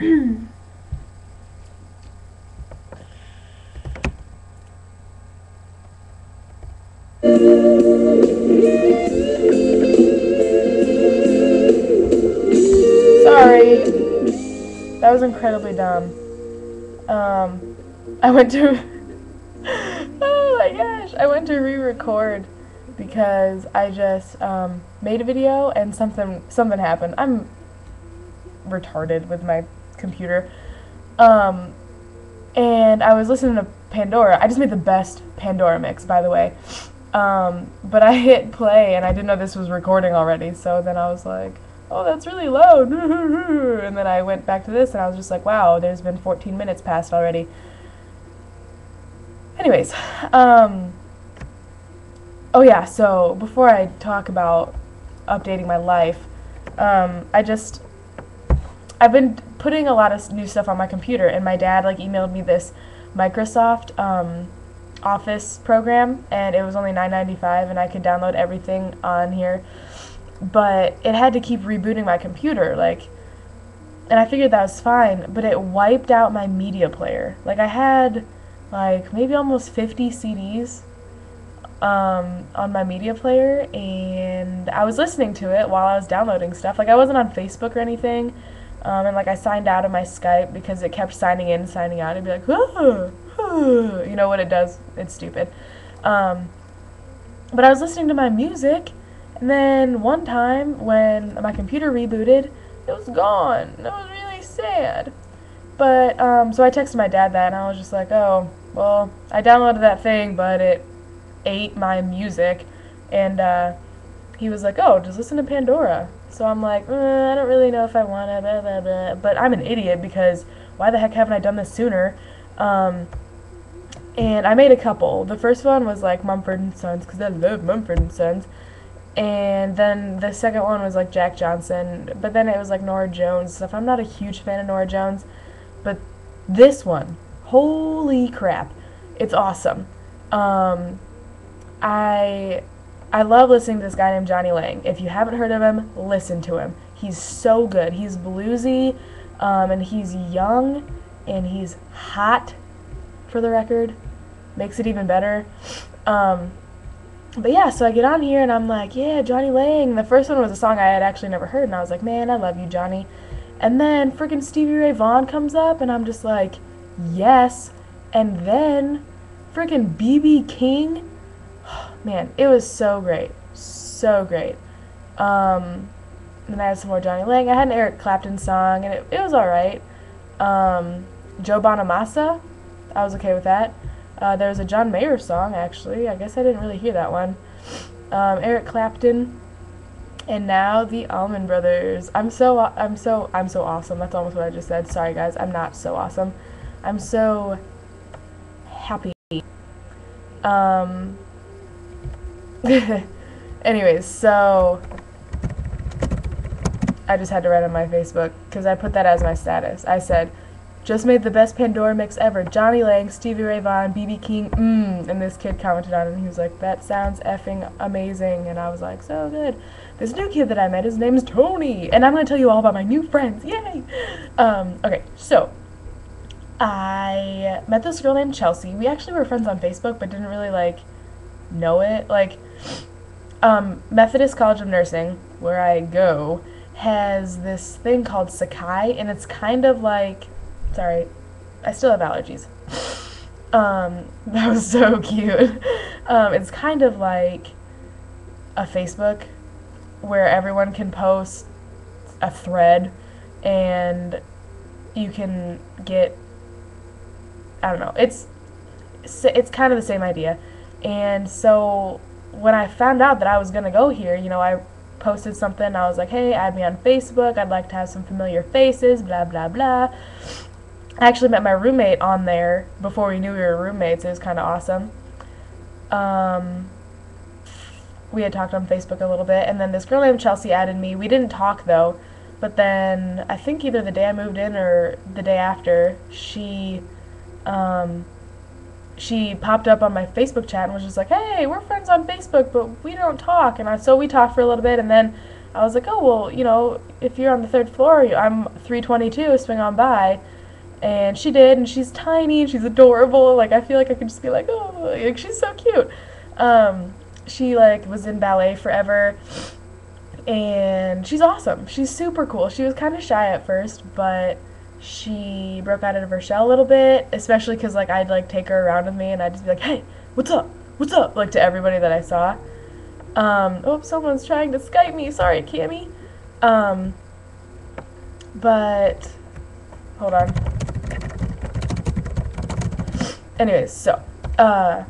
Sorry. That was incredibly dumb. I went to oh my gosh, I went to re-record because I just made a video and something happened. I'm retarded with my computer. And I was listening to Pandora. I just made the best Pandora mix, by the way. But I hit play and I didn't know this was recording already, so then I was like, oh, that's really loud. And then I went back to this and I was just like, wow, there's been 14 minutes passed already. Anyways, oh yeah, so before I talk about updating my life, I've been putting a lot of new stuff on my computer, and my dad like emailed me this Microsoft Office program, and it was only $9.95, and I could download everything on here, but it had to keep rebooting my computer, like, and I figured that was fine, but it wiped out my media player. Like, I had like maybe almost 50 CDs on my media player, and I was listening to it while I was downloading stuff. Like, I wasn't on Facebook or anything, and like I signed out of my Skype because it kept signing in, signing out. It'd be like, oh, oh. You know what it does? It's stupid. But I was listening to my music, and then one time when my computer rebooted, it was gone. That was really sad. But so I texted my dad that, and I was just like, oh, well, I downloaded that thing, but it ate my music, and he was like, oh, just listen to Pandora. So I'm like, I don't really know if I want to, blah, blah, blah. But I'm an idiot because why the heck haven't I done this sooner? And I made a couple. The first one was like Mumford & Sons, because I love Mumford & Sons. And then the second one was like Jack Johnson, but then it was like Norah Jones stuff. I'm not a huge fan of Norah Jones, but this one, holy crap, it's awesome. I love listening to this guy named Johnny Lang. If you haven't heard of him, listen to him. He's so good. He's bluesy, and he's young, and he's hot, for the record. Makes it even better. But yeah, so I get on here, and I'm like, yeah, Johnny Lang. The first one was a song I had actually never heard, and I was like, man, I love you, Johnny. And then freaking Stevie Ray Vaughan comes up, and I'm just like, yes. And then freaking B.B. King. Man, it was so great. So great. Then I had some more Johnny Lang. I had an Eric Clapton song, and it was alright. Joe Bonamassa, I was okay with that. There was a John Mayer song, actually. I guess I didn't really hear that one. Eric Clapton, and now the Allman Brothers. I'm so awesome. That's almost what I just said. Sorry, guys. I'm not so awesome. I'm so happy. Anyways, so I just had to write on my Facebook because I put that as my status. I said, just made the best Pandora mix ever. Johnny Lang, Stevie Ray Vaughan, B.B. King, and this kid commented on it, and he was like, that sounds effing amazing, and I was like, so good. This new kid that I met, his name's Tony, and I'm going to tell you all about my new friends, yay! Okay, so, I met this girl named Chelsea. We actually were friends on Facebook, but didn't really, like, know it. Like, Methodist College of Nursing, where I go, has this thing called Sakai, and it's kind of like, sorry, I still have allergies. That was so cute. It's kind of like a Facebook where everyone can post a thread and you can get, I don't know, it's kind of the same idea. And so when I found out that I was going to go here, you know, I posted something, I was like, hey, add me on Facebook, I'd like to have some familiar faces, blah, blah, blah. I actually met my roommate on there before we knew we were roommates. It was kind of awesome. We had talked on Facebook a little bit, and then this girl named Chelsea added me. We didn't talk, though, but then I think either the day I moved in or the day after, she popped up on my Facebook chat and was just like, hey, we're friends on Facebook, but we don't talk. And so we talked for a little bit, and then I was like, oh, well, if you're on the third floor, I'm 322, swing on by. And she did, and she's tiny, and she's adorable. Like, I feel like I could just be like, oh, like, she's so cute. She, like, was in ballet forever, and she's awesome. She's super cool. She was kind of shy at first, but she broke out of her shell a little bit, especially because, like, I'd, like, take her around with me, and I'd just be like, hey, what's up? What's up? Like, to everybody that I saw. Oh, someone's trying to Skype me. Sorry, Cammy. But, hold on. Anyways, so, yeah,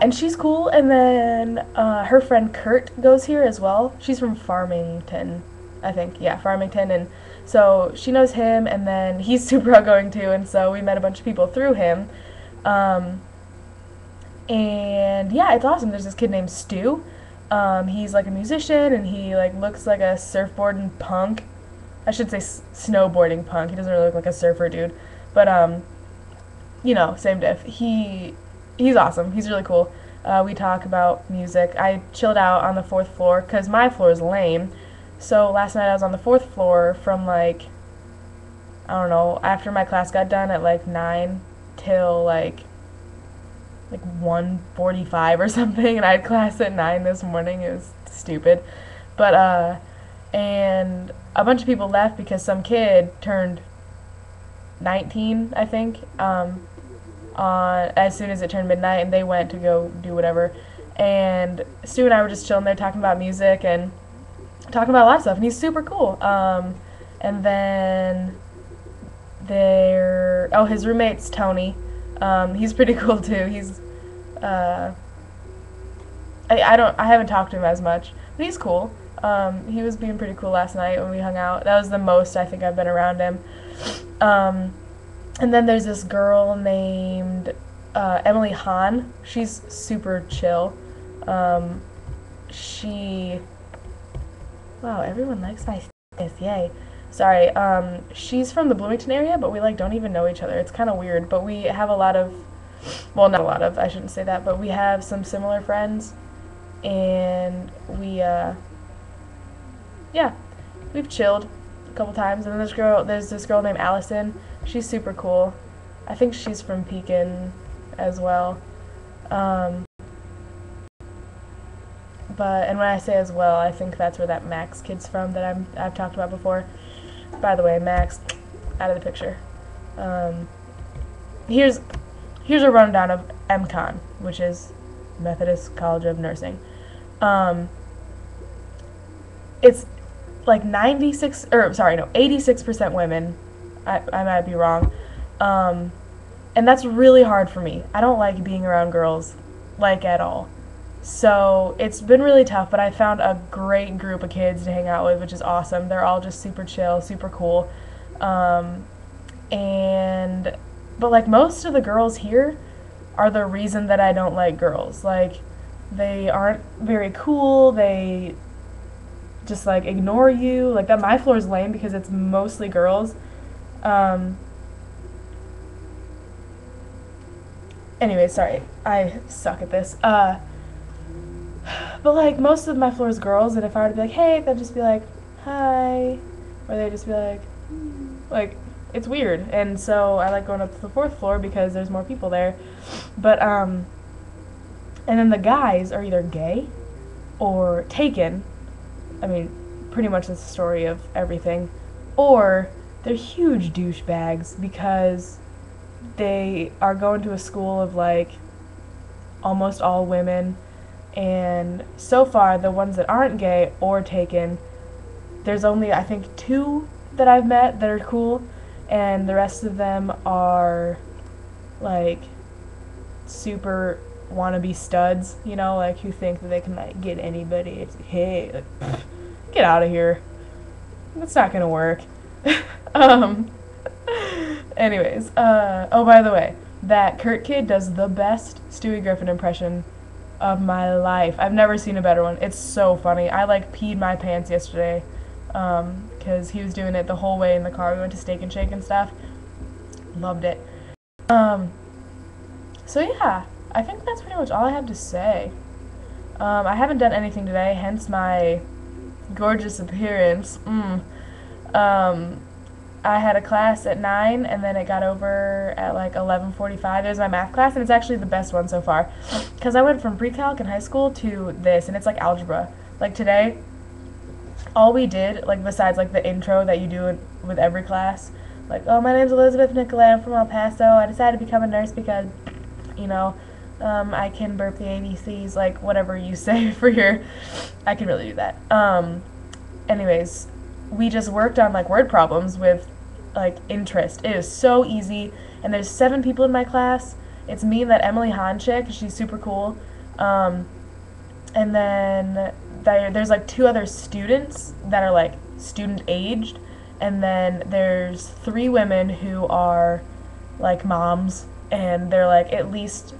and she's cool, and then, her friend Kurt goes here as well. She's from Farmington, I think. Yeah, Farmington, and so she knows him, and then he's super outgoing too, and so we met a bunch of people through him. And yeah, it's awesome. There's this kid named Stu. He's like a musician, and he like looks like a surfboarding punk. I should say snowboarding punk. He doesn't really look like a surfer dude, but same diff. He's awesome. He's really cool. We talk about music. I chilled out on the fourth floor because my floor is lame. So last night I was on the fourth floor from like, I don't know, after my class got done at like 9 till like 1:45 or something, and I had class at 9 this morning. It was stupid. But, and a bunch of people left because some kid turned 19, I think, as soon as it turned midnight, and they went to go do whatever. And Stu and I were just chilling there talking about music and talking about a lot of stuff, and he's super cool. And then his roommate's Tony. He's pretty cool too. He's I haven't talked to him as much, but he's cool. He was being pretty cool last night when we hung out. That was the most I think I've been around him. And then there's this girl named Emily Hahn. She's super chill. Wow, everyone likes my face, yay. Sorry, she's from the Bloomington area, but we, like, don't even know each other. It's kind of weird, but we have a lot of, well, not a lot of, I shouldn't say that, but we have some similar friends, and yeah, we've chilled a couple times, and then there's this girl named Allison. She's super cool. I think she's from Pekin as well. And when I say as well, I think that's where that Max kid's from that I've talked about before. By the way, Max, out of the picture. Here's a rundown of MCON, which is Methodist College of Nursing. It's like 86% women. I might be wrong. And that's really hard for me. I don't like being around girls, like, at all. So it's been really tough, but I found a great group of kids to hang out with, which is awesome. They're all just super chill, super cool. But like most of the girls here are the reason that I don't like girls. Like, they aren't very cool. They just like ignore you. Like, that my floor is lame because it's mostly girls. Anyway, sorry, I suck at this. But like most of my floor is girls, and if I were to be like, hey, they'd just be like, hi, or they'd just be like, it's weird. And so I like going up to the fourth floor because there's more people there. But and then the guys are either gay or taken. I mean, pretty much that's the story of everything. Or they're huge douchebags because they are going to a school of like almost all women. And so far, the ones that aren't gay or taken, there's only, I think, 2 that I've met that are cool, and the rest of them are, like, super wannabe studs, like, who think that they can, like, get anybody. It's like, hey, like, get out of here. That's not gonna work. Anyways, oh, by the way, that Kurt kid does the best Stewie Griffin impression of my life. I've never seen a better one. It's so funny. I like peed my pants yesterday because he was doing it the whole way in the car. We went to Steak and Shake and stuff. Loved it. So yeah, I think that's pretty much all I have to say. I haven't done anything today, hence my Gorgeous appearance. Um, I had a class at 9 and then it got over at like 11:45. It was my math class and it's actually the best one so far. Cuz I went from pre-calc in high school to this and it's like algebra. Like today, all we did, like besides like the intro that you do with every class, like, oh, my name's Elizabeth Nicolay, I'm from El Paso. I decided to become a nurse because, you know, I can burp the ABCs, like whatever you say for your, I can really do that. Anyways, we just worked on like word problems with like interest. It is so easy, and there's 7 people in my class. It's me and that Emily Hahn chick. She's super cool. And then there's like 2 other students that are like student aged, and then there's 3 women who are like moms, and they're like at least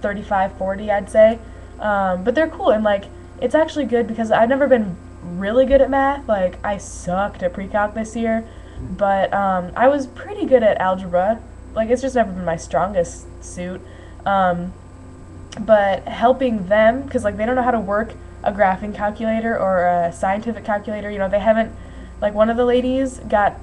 35, 40, I'd say. But they're cool, and like it's actually good because I've never been really good at math. Like I sucked at pre-calc this year, but I was pretty good at algebra. Like it's just never been my strongest suit. But helping them, because like they don't know how to work a graphing calculator or a scientific calculator. You know, they haven't, like one of the ladies got,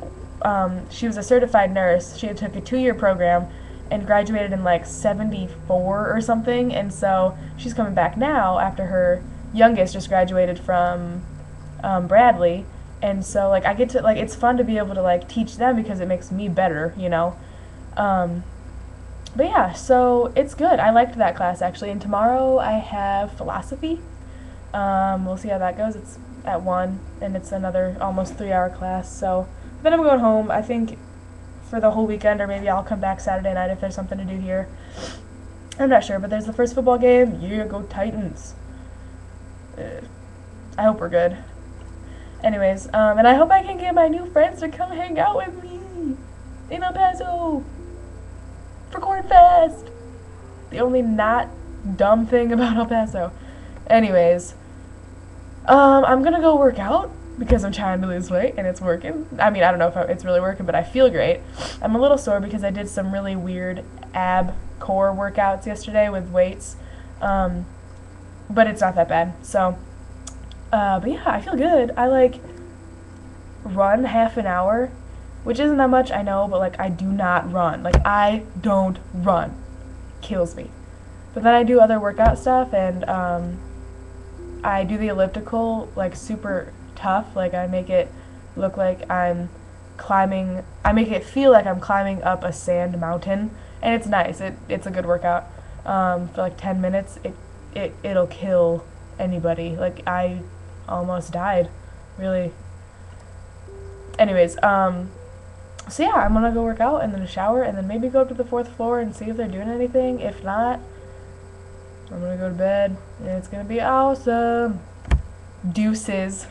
she was a certified nurse. She took a 2-year program and graduated in like 74 or something, and so she's coming back now after her youngest just graduated from Bradley, and so like I get to, like, it's fun to be able to like teach them because it makes me better, you know. But yeah, so it's good. I liked that class actually, and tomorrow I have philosophy. We'll see how that goes. It's at 1, and it's another almost 3-hour class, so then I'm going home, I think, for the whole weekend, or maybe I'll come back Saturday night if there's something to do here. I'm not sure, but there's the first football game. Yeah, go Titans. I hope we're good. Anyways, and I hope I can get my new friends to come hang out with me in El Paso for Corn Fest. The only not dumb thing about El Paso. Anyways, I'm gonna go work out because I'm trying to lose weight and it's working. I mean, I don't know if it's really working, but I feel great. I'm a little sore because I did some really weird ab core workouts yesterday with weights, but it's not that bad. So, but yeah, I feel good. I like run half an hour, which isn't that much, I know, but like I do not run. Like I don't run. Kills me. But then I do other workout stuff, and I do the elliptical like super tough. Like I make it look like I'm climbing, I make it feel like I'm climbing up a sand mountain, and it's nice. It's a good workout. For like 10 minutes, it'll kill anybody. Like I almost died, really. Anyways, so yeah, I'm gonna go work out and then shower and then maybe go up to the 4th floor and see if they're doing anything. If not, I'm gonna go to bed and it's gonna be awesome. Deuces.